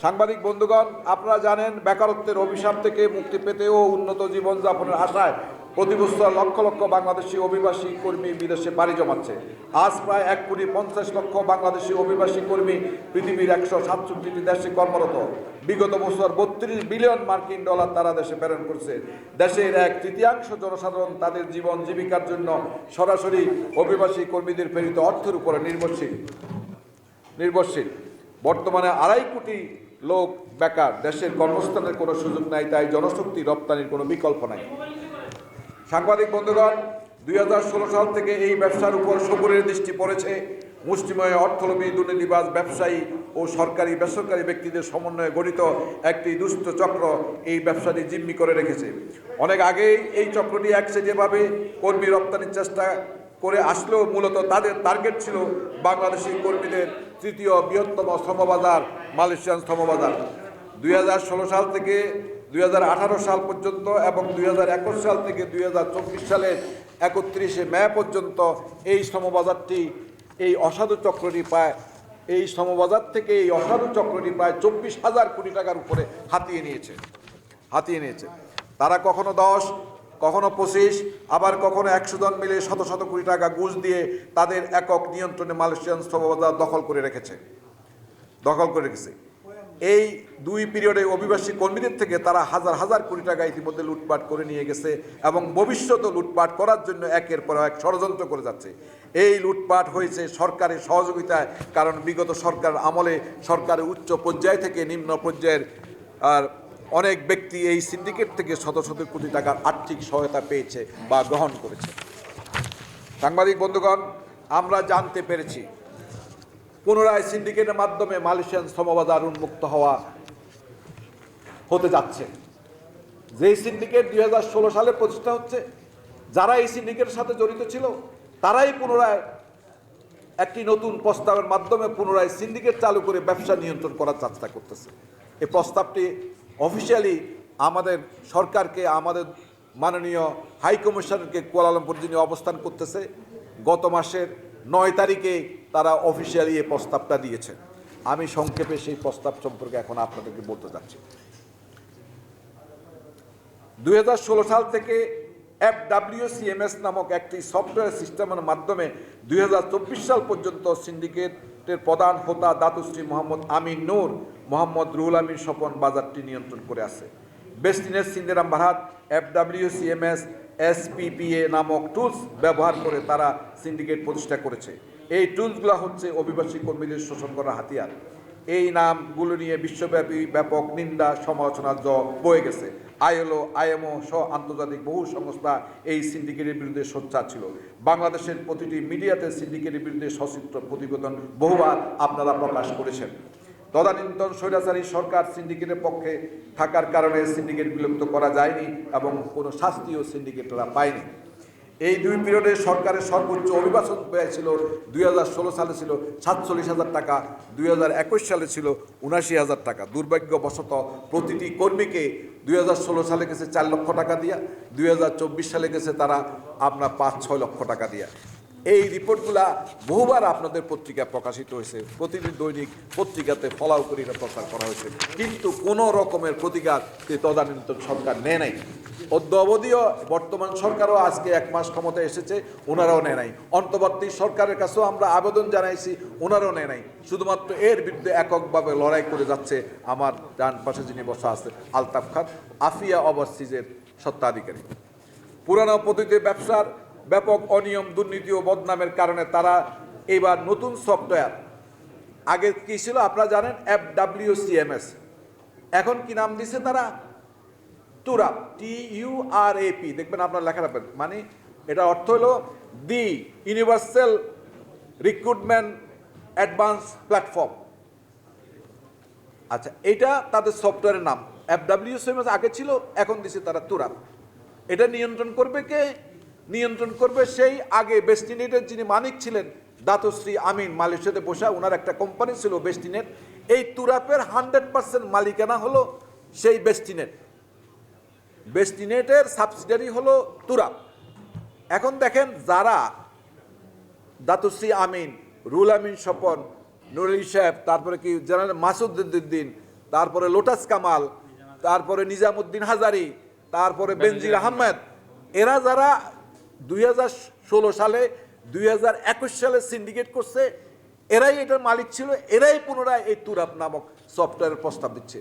সাংবাদিক বন্ধুগণ, আপনারা জানেন বেকারত্বের অভিশাপ থেকে মুক্তি পেতে ও উন্নত জীবনযাপনের আশায় প্রতি বছর লক্ষ লক্ষ বাংলাদেশি অভিবাসী কর্মী বিদেশে পাড়ি জমাচ্ছে। আজ প্রায় 1,50,00,000 বাংলাদেশি অভিবাসী কর্মী পৃথিবীর 167টি দেশে কর্মরত। বিগত বছর 32 বিলিয়ন মার্কিন ডলার তারা দেশে প্রেরণ করছে। দেশের 1/3 জনসাধারণ তাদের জীবন জীবিকার জন্য সরাসরি অভিবাসী কর্মীদের প্রেরিত অর্থের উপরে নির্ভরশীল। বর্তমানে 2.5 কোটি লোক বেকার, দেশের কর্মস্থানের কোনো সুযোগ নাই, তাই জনশক্তি রপ্তানির কোনো বিকল্প নাই। সাংবাদিক বন্ধুগণ, 2016 সাল থেকে এই ব্যবসার উপর সবুরের দৃষ্টি পড়েছে। মুষ্টিময় অর্থলোভী দুর্নীতিবাজ ব্যবসায়ী ও সরকারি বেসরকারি ব্যক্তিদের সমন্বয়ে গঠিত একটি দুষ্ট চক্র এই ব্যবসাটি জিম্মি করে রেখেছে। অনেক আগেই এই চক্রটি একচেটিয়াভাবে কর্মী রপ্তানির চেষ্টা করে আসলেও মূলত তাদের টার্গেট ছিল বাংলাদেশি কর্মীদের তৃতীয় বৃহত্তম শ্রমবাজার মালয়েশিয়ান শ্রমবাজার। 2016 সাল থেকে 2018 সাল পর্যন্ত এবং 2021 সাল থেকে 2024 সালের 31শে মে পর্যন্ত এই শ্রমবাজারটি এই অসাধু চক্রটি প্রায় 24,000 কোটি টাকার উপরে হাতিয়ে নিয়েছে। তারা কখনো 10, কখনো 25, আবার কখনো 100 জন মিলে শত শত কোটি টাকা ঘুষ দিয়ে তাদের একক নিয়ন্ত্রণে মালয়েশিয়ান শ্রমবাজার দখল করে রেখেছে। এই দুই পিরিয়ডে অভিবাসী কর্মীদের থেকে তারা হাজার হাজার কোটি টাকা ইতিমধ্যে লুটপাট করে নিয়ে গেছে এবং ভবিষ্যতে লুটপাট করার জন্য একের পর এক ষড়যন্ত্র করে যাচ্ছে। এই লুটপাট হয়েছে সরকারের সহযোগিতায়, কারণ বিগত সরকার আমলে সরকারের উচ্চ পর্যায় থেকে নিম্ন পর্যায়ের আর অনেক ব্যক্তি এই সিন্ডিকেট থেকে শত শত কোটি টাকার আর্থিক সহায়তা পেয়েছে বা গ্রহণ করেছে। সাংবাদিক বন্ধুগণ, আমরা জানতে পেরেছি পুনরায় সিন্ডিকেটের মাধ্যমে মালয়েশিয়ান শ্রমবাজার উন্মুক্ত হতে যাচ্ছে। যেই সিন্ডিকেট 2016 সালে প্রতিষ্ঠা হচ্ছে, যারা এই সিন্ডিকেটের সাথে জড়িত ছিল তারাই পুনরায় একটি নতুন প্রস্তাবের মাধ্যমে পুনরায় সিন্ডিকেট চালু করে ব্যবসা নিয়ন্ত্রণ করার চেষ্টা করতেছে। এই প্রস্তাবটি অফিসিয়ালি আমাদের সরকারকে, আমাদের মাননীয় হাইকমিশনারকে কুয়ালালামপুর যিনি অবস্থান করতেছে, গত মাসের 9 তারিখে তারা অফিসিয়ালি এই প্রস্তাবটা দিয়েছে। আমি সংক্ষেপে সেই প্রস্তাব সম্পর্কে এখন আপনাদেরকে বলতে যাচ্ছি। 2016 সাল থেকে FWCMS নামক একটি সফটওয়্যার সিস্টেমের মাধ্যমে 2024 সাল পর্যন্ত সিন্ডিকেটের প্রধান হোতা দাতুশ্রী মোহাম্মদ আমিন নূর, মোহাম্মদ রুহুল আমিন স্বপন বাজারটি নিয়ন্ত্রণ করে আছে। বেস্টিনের সিন্দেরাম ভারত FWCMS SPPA নামক টুলস ব্যবহার করে তারা সিন্ডিকেট প্রতিষ্ঠা করেছে। এই টুলসগুলো হচ্ছে অভিবাসী কর্মীদের শোষণ করার হাতিয়ার। এই নামগুলো নিয়ে বিশ্বব্যাপী ব্যাপক নিন্দা সমালোচনার বয়ে গেছে। ILO, IMO সহ আন্তর্জাতিক বহু সংস্থা এই সিন্ডিকেটের বিরুদ্ধে সোচ্চার ছিল। বাংলাদেশের প্রতিটি মিডিয়াতে সিন্ডিকেটের বিরুদ্ধে সচিত্র প্রতিবেদন বহুবার আপনারা প্রকাশ করেছেন। তদানীন্তন স্বৈরাচারী সরকার সিন্ডিকেটের পক্ষে থাকার কারণে সিন্ডিকেট বিলুপ্ত করা যায়নি এবং কোনো শাস্তিও সিন্ডিকেটরা পায়নি। এই দুই পিরিয়ডে সরকারের সর্বোচ্চ অভিবাসন ব্যয় ছিল 2016 সালে ছিল 47,000 টাকা, 2021 সালে ছিল 79,000 টাকা। দুর্ভাগ্যবশত প্রতিটি কর্মীকে 2016 সালে গেছে 4 লক্ষ টাকা দিয়া, 2024 সালে গেছে তারা আপনার 5-6 লক্ষ টাকা দিয়া। এই রিপোর্টগুলা বহুবার আপনাদের পত্রিকায় প্রকাশিত হয়েছে, প্রতিটি দৈনিক পত্রিকাতে ফলাও করে এটা প্রচার করা হয়েছে, কিন্তু কোনো রকমের প্রতিকার তদানীন্তন সরকার নেয় নাই। অদ্য অবধিও বর্তমান সরকারও আজকে 1 মাস ক্ষমতায় এসেছে, ওনারাও নেয় নাই। অন্তর্বর্তী সরকারের কাছেও আমরা আবেদন জানাইছি, ওনারাও নেয় নাই। শুধুমাত্র এর বিরুদ্ধে এককভাবে লড়াই করে যাচ্ছে আমার ডান পাশে যিনি বসা আছে আলতাফ খান, আফিয়া ওভারসিজের স্বত্বাধিকারী। পুরানো পদ্ধতিতে ব্যবসার ব্যাপক অনিয়ম, দুর্নীতি ও বদনামের কারণে তারা এবার নতুন সফটওয়্যার, আগে কি ছিল আপনারা জানেন FWCMS, এখন কি নাম দিছে তারা? TURAP, TURAP, দেখবেন আপনারা লেখা রাখবেন, মানে এটা অর্থ হলো দি ইউনিভার্সাল রিক্রুটমেন্ট অ্যাডভান্স প্ল্যাটফর্ম। আচ্ছা, এটা তাদের সফটওয়্যারের নাম। FWCMS আগে ছিল, এখন দিছে তারা TURAP। এটা নিয়ন্ত্রণ করবে কে? নিয়ন্ত্রণ করবে সেই আগে বেস্টিনেটের যিনি মালিক ছিলেন দাতুশ্রী আমিন, মালয়েশিয়াতে বসা ওনার একটা কোম্পানি ছিল বেস্টিনেট। এই তুরাপের 100% মালিকানা হলো সেই বেস্টিনেটের সাবসিডিয়ারি হলো তুরাপ। এখন দেখেন, যারা দাতুশ্রী আমিন, রুহুল আমিন স্বপন, নুরুল সাহেব, তারপরে কি জেনারেল মাসুদ উদ্দিন, তারপরে লোটাস কামাল, তারপরে নিজামুদ্দিন হাজারি, তারপরে বেনজির আহমেদ, এরা যারা 2016 সালে 2021 সালে সিন্ডিকেট করছে, এরাই এটার মালিক ছিল, এরাই পুনরায় এই তুরাপ নামক সফটওয়্যারের প্রস্তাব দিচ্ছে।